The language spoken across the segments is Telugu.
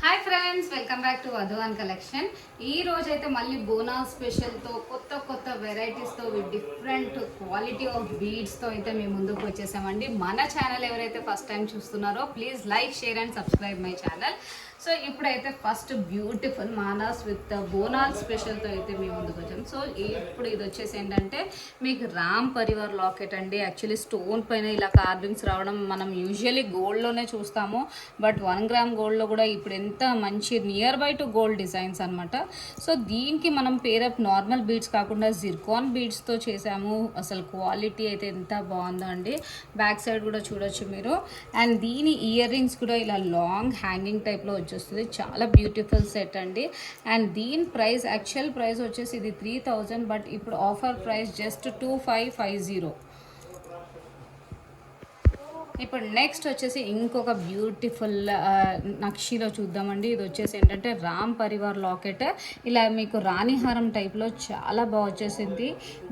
Hi friends, welcome back to Vadhuvan collection. ఈ రోజు అయితే మళ్ళీ బోనాల్ స్పెషల్తో కొత్త వెరైటీస్తో విత్ డిఫరెంట్ క్వాలిటీ ఆఫ్ బీడ్స్తో అయితే మేము ముందుకు వచ్చేసామండి. మన ఛానల్ ఎవరైతే ఫస్ట్ టైం చూస్తున్నారో please like, share and subscribe my channel. So ఇప్పుడైతే ఫస్ట్ బ్యూటిఫుల్ మానాస్ విత్ బోనాల్ స్పెషల్తో అయితే మేము ముందుకు వచ్చాం. సో ఇప్పుడు ఇది వచ్చేసి ఏంటంటే మీకు రామ్ పరివార్ లాకెట్ అండి. యాక్చువల్లీ స్టోన్ పైన ఇలా కార్వింగ్స్ రావడం మనం యూజువల్లీ గోల్డ్లోనే చూస్తాము, బట్ 1 గ్రామ్ గోల్డ్లో కూడా ఇప్పుడు ఎంత మంచి near by to gold designs అనమాట. సో దీనికి మనం పేరప్ నార్మల్ బీడ్స్ కాకుండా జిర్కాన్ బీడ్స్తో చేసాము. అసలు క్వాలిటీ అయితే ఎంత బాగుందో అండి. బ్యాక్ సైడ్ కూడా చూడొచ్చు మీరు. అండ్ దీని ఇయర్ రింగ్స్ కూడా ఇలా లాంగ్ హ్యాంగింగ్ టైప్లో వచ్చేస్తుంది. చాలా బ్యూటిఫుల్ సెట్ అండి. అండ్ దీని ప్రైస్, యాక్చువల్ ప్రైస్ వచ్చేసి ఇది 3000, బట్ ఇప్పుడు ఆఫర్ ప్రైస్ జస్ట్ 2550. ఇప్పుడు నెక్స్ట్ వచ్చేసి ఇంకొక బ్యూటిఫుల్ నక్షిలో చూద్దామండి. ఇది వచ్చేసి ఏంటంటే రామ్ పరివార్ లాకెట్. ఇలా మీకు రాణిహారం టైప్లో చాలా బాగా వచ్చేసింది.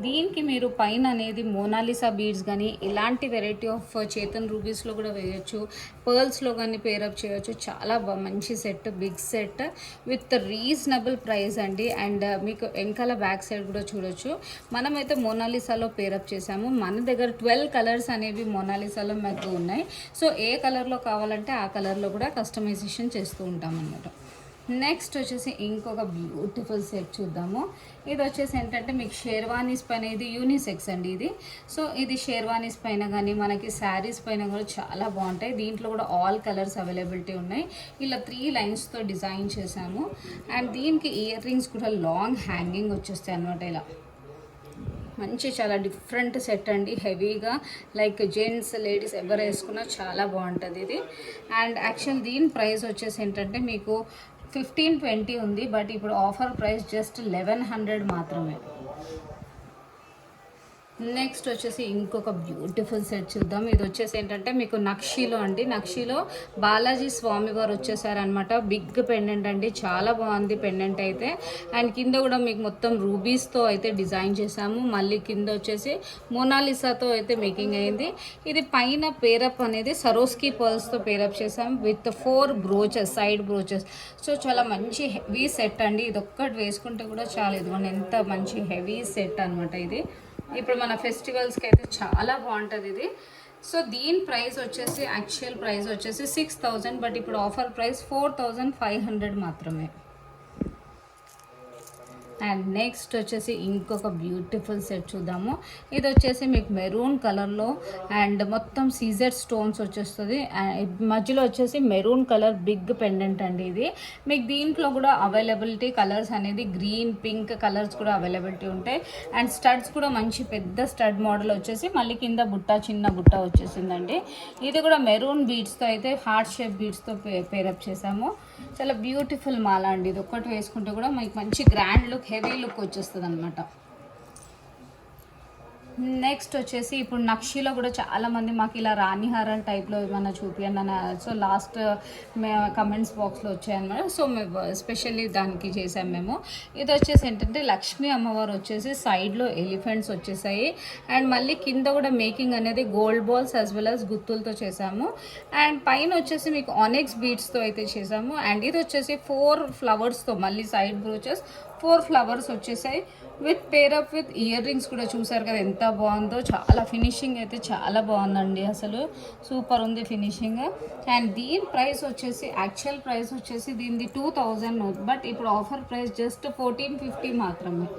దీనికి మీరు పైన అనేది మోనాలిసా బీడ్స్ కానీ ఇలాంటి వెరైటీ ఆఫ్ చేతన్ రూబీస్లో కూడా వేయచ్చు, పర్ల్స్లో కానీ పేరప్ చేయొచ్చు. చాలా మంచి set, big set with reasonable price అండి. అండ్ మీకు వెనకాల బ్యాక్ సైడ్ కూడా చూడొచ్చు. మనమైతే మోనాలిసాలో పేరప్ చేసాము. మన దగ్గర 12 కలర్స్ అనేవి మోనాలిసాలో మాకు ఉన్నాయి. సో ఏ కలర్లో కావాలంటే ఆ కలర్లో కూడా కస్టమైజేషన్ చేస్తూ ఉంటాం అన్నమాట. నెక్స్ట్ వచ్చేసి ఇంకొక బ్యూటిఫుల్ సెట్ చూద్దాము. ఇది వచ్చేసి ఏంటంటే మీకు షేర్వానీస్ పైన, ఇది యూనిసెక్స్ అండి ఇది. సో ఇది షేర్వానీస్ పైన కానీ మనకి శారీస్ పైన కూడా చాలా బాగుంటాయి. దీంట్లో కూడా ఆల్ కలర్స్ అవైలబిలిటీ ఉన్నాయి. ఇలా 3 లైన్స్తో డిజైన్ చేసాము. అండ్ దీనికి ఇయర్ రింగ్స్ కూడా లాంగ్ హ్యాంగింగ్ వచ్చేస్తాయి అనమాట. ఇలా మంచి చాలా డిఫరెంట్ సెట్ అండి. హెవీగా లైక్ జెంట్స్, లేడీస్ ఎవరు వేసుకున్నా చాలా బాగుంటుంది ఇది. అండ్ యాక్చువల్ దీని ప్రైస్ వచ్చేసి ఏంటంటే మీకు 1520 ఉంది, బట్ ఇప్పుడు ఆఫర్ ప్రైస్ జస్ట్ 1100 మాత్రమే. నెక్స్ట్ వచ్చేసి ఇంకొక బ్యూటిఫుల్ సెట్ చూద్దాం. ఇది వచ్చేసి ఏంటంటే మీకు నక్షిలో అండి. నక్షిలో బాలాజీ స్వామి వారు వచ్చేసారనమాట. బిగ్ పెండెంట్ అండి, చాలా బాగుంది పెండెంట్ అయితే. అండ్ కింద కూడా మీకు మొత్తం రూబీస్తో అయితే డిజైన్ చేసాము. మళ్ళీ కింద వచ్చేసి మోనాలిసాతో అయితే మేకింగ్ అయింది. ఇది పైన పేరప్ అనేది సరోస్కీ పర్ల్స్తో పేరప్ చేసాము with 4 brooches, side brooches. So చాలా మంచి హెవీ సెట్ అండి. ఇది ఒక్కటి వేసుకుంటే కూడా చాలా, ఇదిగోండి ఎంత మంచి హెవీ సెట్ అనమాట ఇది. ఇప్పుడు మన ఫెస్టివల్స్కి అయితే చాలా బాగుంటుంది ఇది. సో దీని ప్రైస్ వచ్చేసి, యాక్చువల్ ప్రైస్ వచ్చేసి 6000, బట్ ఇప్పుడు ఆఫర్ ప్రైస్ 4500 మాత్రమే. అండ్ నెక్స్ట్ వచ్చేసి ఇంకొక బ్యూటిఫుల్ సెట్ చూద్దాము. ఇది వచ్చేసి మీకు మెరూన్ కలర్లో అండ్ మొత్తం సీజెడ్ స్టోన్స్ వచ్చేస్తుంది. మధ్యలో వచ్చేసి మెరూన్ కలర్ బిగ్ పెండెంట్ అండి ఇది. మీకు దీంట్లో కూడా అవైలబిలిటీ కలర్స్ అనేది గ్రీన్, పింక్ కలర్స్ కూడా అవైలబిలిటీ ఉంటాయి. అండ్ స్టడ్స్ కూడా మంచి పెద్ద స్టడ్ మోడల్ వచ్చేసి మళ్ళీ కింద బుట్ట, చిన్న బుట్ట వచ్చేసిందండి. ఇది కూడా మెరూన్ బీడ్స్తో అయితే హార్ట్ షేప్ బీడ్స్తో పేరప్ చేసాము. చాలా బ్యూటిఫుల్ మాల అండి. ఇది ఒక్కటి వేసుకుంటే కూడా మీకు మంచి గ్రాండ్ లుక్, హెవీ లుక్ వచ్చేస్తుంది అనమాట. నెక్స్ట్ వచ్చేసి ఇప్పుడు నక్షిలో కూడా చాలామంది మాకు ఇలా రాణిహారం టైప్లో ఏమన్నా చూపించండి అని సో లాస్ట్ కమెంట్స్ బాక్స్లో వచ్చాయన్నమాట. సో మేము స్పెషల్లీ దానికి చేసాం మేము. ఇది వచ్చేసి ఏంటంటే లక్ష్మీ అమ్మవారు వచ్చేసి సైడ్లో ఎలిఫెంట్స్ వచ్చేసాయి. అండ్ మళ్ళీ కింద కూడా మేకింగ్ అనేది gold balls as well as గుత్తులతో చేసాము. అండ్ పైన వచ్చేసి మీకు ఆనెక్స్ బీడ్స్తో అయితే చేసాము. అండ్ ఇది వచ్చేసి 4 ఫ్లవర్స్తో మళ్ళీ సైడ్ బ్రోచెస్ 4 ఫ్లవర్స్ వచ్చేసాయి with pair up with ear rings కూడా. చూసారు కదా ఎంత బాగుందో. చాలా ఫినిషింగ్ అయితే చాలా బాగుందండి, అసలు సూపర్ ఉంది ఫినిషింగ్. అండ్ దీని ప్రైస్ వచ్చేసి, యాక్చువల్ ప్రైస్ వచ్చేసి దీనిది 2000, బట్ ఇప్పుడు ఆఫర్ ప్రైస్ జస్ట్ 1450 మాత్రమే.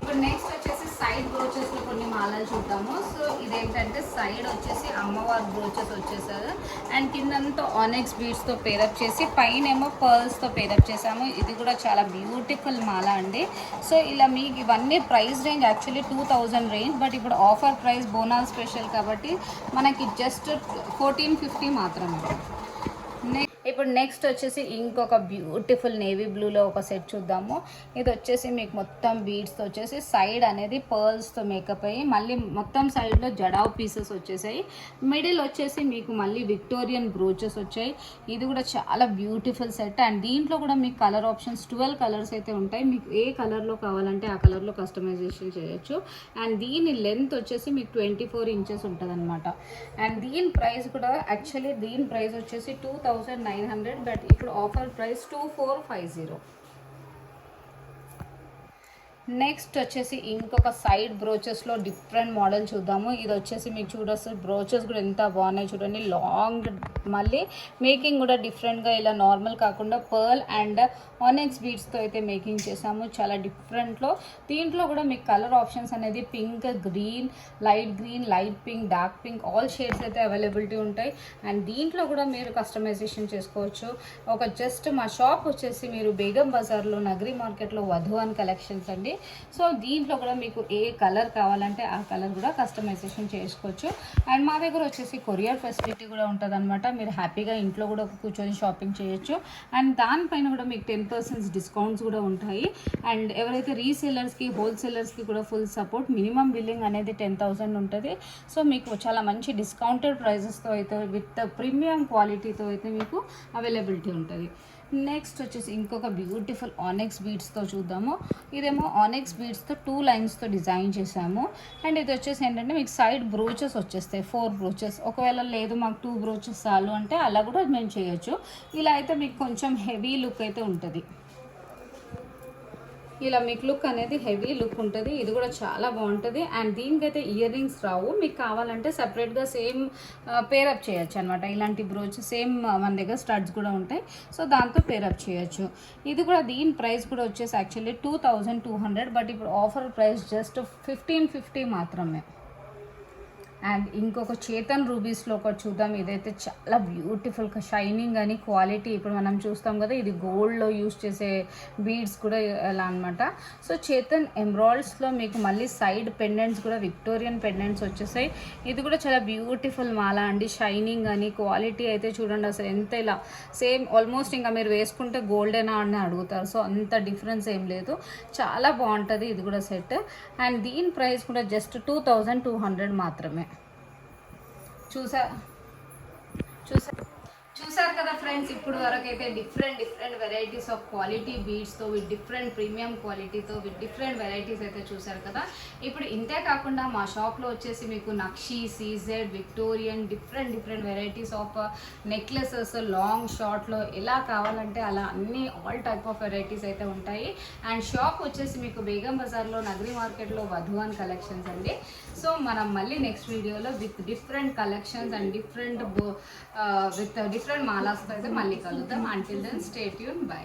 ఇప్పుడు నెక్స్ట్ వచ్చేసి సైడ్ బ్రోచెస్లో కొన్ని మాలలు చూద్దాము. సో ఇదేంటంటే సైడ్ వచ్చేసి అమ్మవారి బ్రోచెస్ వచ్చేసారు. అండ్ కిందంతా ఆనెక్స్ బీడ్స్తో పేరప్ చేసి పైన ఏమో పర్ల్స్తో పేరప్ చేసాము. ఇది కూడా చాలా బ్యూటిఫుల్ మాల అండి. సో ఇలా మీకు ఇవన్నీ price range actually 2000 range, but ఇప్పుడు ఆఫర్ ప్రైస్ బోనాల్ స్పెషల్ కాబట్టి మనకి జస్ట్ 1450 మాత్రమే. ఇప్పుడు నెక్స్ట్ వచ్చేసి ఇంకొక బ్యూటిఫుల్ నేవీ బ్లూలో ఒక సెట్ చూద్దాము. ఇది వచ్చేసి మీకు మొత్తం బీడ్స్తో వచ్చేసి సైడ్ అనేది పర్ల్స్తో మేకప్ అయ్యి మళ్ళీ మొత్తం సైడ్లో జడావ్ పీసెస్ వచ్చేసాయి. మిడిల్ వచ్చేసి మీకు మళ్ళీ విక్టోరియన్ బ్రోచెస్ వచ్చాయి. ఇది కూడా చాలా బ్యూటిఫుల్ సెట్. అండ్ దీంట్లో కూడా మీకు కలర్ ఆప్షన్స్ 12 కలర్స్ అయితే ఉంటాయి. మీకు ఏ కలర్లో కావాలంటే ఆ కలర్లో కస్టమైజేషన్ చేయొచ్చు. అండ్ దీని లెంత్ వచ్చేసి మీకు 24 ఇంచెస్ ఉంటుంది అనమాట. అండ్ దీని ప్రైస్ కూడా యాక్చువల్లీ దీని ప్రైస్ వచ్చేసి 2900 900, బట్ ఇప్పుడు ఆఫర్ ప్రైస్ 2450. నెక్స్ట్ వచ్చేసి ఇంకొక సైడ్ బ్రోచెస్లో డిఫరెంట్ మోడల్ చూద్దాము. ఇది వచ్చేసి మీకు చూడొచ్చు బ్రోచెస్ కూడా ఎంత బాగున్నాయి చూడండి. లాంగ్, మళ్ళీ మేకింగ్ కూడా డిఫరెంట్గా ఇలా నార్మల్ కాకుండా పర్ల్ అండ్ ఆనెక్స్ బీడ్స్తో అయితే మేకింగ్ చేసాము. చాలా డిఫరెంట్లో. దీంట్లో కూడా మీకు కలర్ ఆప్షన్స్ అనేది pink, green, light pink, dark pink, all shades అయితే అవైలబిలిటీ ఉంటాయి. అండ్ దీంట్లో కూడా మీరు కస్టమైజేషన్ చేసుకోవచ్చు. ఒక జస్ట్ మా షాప్ వచ్చేసి మీరు బేగం బజార్లో నగరి మార్కెట్లో వధువన్ కలెక్షన్స్ అండి. సో దీంట్లో కూడా మీకు ఏ కలర్ కావాలంటే ఆ కలర్ కూడా కస్టమైజేషన్ చేసుకోవచ్చు. అండ్ మా దగ్గర వచ్చేసి కొరియర్ ఫెసిలిటీ కూడా ఉంటుంది అనమాట. మీరు హ్యాపీగా ఇంట్లో కూడా కూర్చొని షాపింగ్ చేయొచ్చు. అండ్ దానిపైన కూడా మీకు 10% డిస్కౌంట్స్ కూడా ఉంటాయి. అండ్ ఎవరైతే రీసేలర్స్కి, హోల్సేలర్స్కి కూడా ఫుల్ సపోర్ట్. మినిమం బిల్లింగ్ అనేది 10,000 ఉంటుంది. సో మీకు చాలా మంచి డిస్కౌంటెడ్ ప్రైజెస్తో అయితే విత్ ప్రీమియం క్వాలిటీతో అయితే మీకు అవైలబిలిటీ ఉంటుంది. నెక్స్ట్ వచ్చేసి ఇంకొక బ్యూటిఫుల్ ఆనెక్స్ బీడ్స్తో చూద్దాము. ఇదేమో ఆనెక్స్ బీడ్స్తో 2 లైన్స్తో డిజైన్ చేసాము. అండ్ ఇది వచ్చేసి ఏంటంటే మీకు సైడ్ బ్రోచెస్ వచ్చేస్తాయి, 4 బ్రోచెస్. ఒకవేళ లేదు మాకు 2 బ్రోచెస్ చాలు అంటే అలా కూడా మేము చేయొచ్చు. ఇలా అయితే మీకు కొంచెం హెవీ లుక్ అయితే ఉంటుంది. ఇలా మీకు లుక్ అనేది హెవీ లుక్ ఉంటుంది. ఇది కూడా చాలా బాగుంటుంది. అండ్ దీనికైతే ఇయర్ రింగ్స్ రావు. మీకు కావాలంటే సపరేట్గా సేమ్ పేరప్ చేయొచ్చు అనమాట. ఇలాంటి బ్రోచ్ సేమ్ మన దగ్గర స్టడ్స్ కూడా ఉంటాయి. సో దాంతో పేరప్ చేయొచ్చు. ఇది కూడా దీని ప్రైస్ కూడా వచ్చేసి యాక్చువల్లీ 2200, బట్ ఇప్పుడు ఆఫర్ ప్రైస్ జస్ట్ 1550 మాత్రమే. అండ్ ఇంకొక చేతన్ రూబీస్లో ఒకటి చూద్దాం. ఇదైతే చాలా బ్యూటిఫుల్, షైనింగ్ అని క్వాలిటీ. ఇప్పుడు మనం చూస్తాం కదా, ఇది గోల్డ్లో యూస్ చేసే బీడ్స్ కూడా ఎలా అనమాట. సో చేతన్ ఎమ్రాయిడ్స్లో మీకు మళ్ళీ సైడ్ పెండెంట్స్ కూడా విక్టోరియన్ పెండెంట్స్ వచ్చేసాయి. ఇది కూడా చాలా బ్యూటిఫుల్ మాల అండి. షైనింగ్ అని క్వాలిటీ అయితే చూడండి అసలు ఎంత ఇలా సేమ్ ఆల్మోస్ట్ ఇంకా మీరు వేసుకుంటే గోల్డెనా అని అడుగుతారు. సో అంత డిఫరెన్స్ ఏం లేదు, చాలా బాగుంటుంది ఇది కూడా సెట్. అండ్ దీని ప్రైస్ కూడా జస్ట్ 2200 మాత్రమే. చూసారు కదా ఫ్రెండ్స్, ఇప్పుడు వరకు అయితే డిఫరెంట్ వెరైటీస్ ఆఫ్ క్వాలిటీ బీడ్స్తో విత్ డిఫరెంట్ ప్రీమియం క్వాలిటీతో విత్ డిఫరెంట్ వెరైటీస్ అయితే చూసారు కదా. ఇప్పుడు ఇంతే కాకుండా మా షాప్లో వచ్చేసి మీకు nakshi, CZ, Victorian different varieties of necklaces long షార్ట్లో ఎలా కావాలంటే అలా అన్ని ఆల్ టైప్ ఆఫ్ వెరైటీస్ అయితే ఉంటాయి. అండ్ షాప్ వచ్చేసి మీకు బేగం బజార్లో నగరి మార్కెట్లో వధువన్ కలెక్షన్స్ అండి. సో మనం మళ్ళీ నెక్స్ట్ వీడియోలో with different collections and different మాలాస్తో అయితే మళ్ళీ కలుద్దాం. Until then stay tune, by.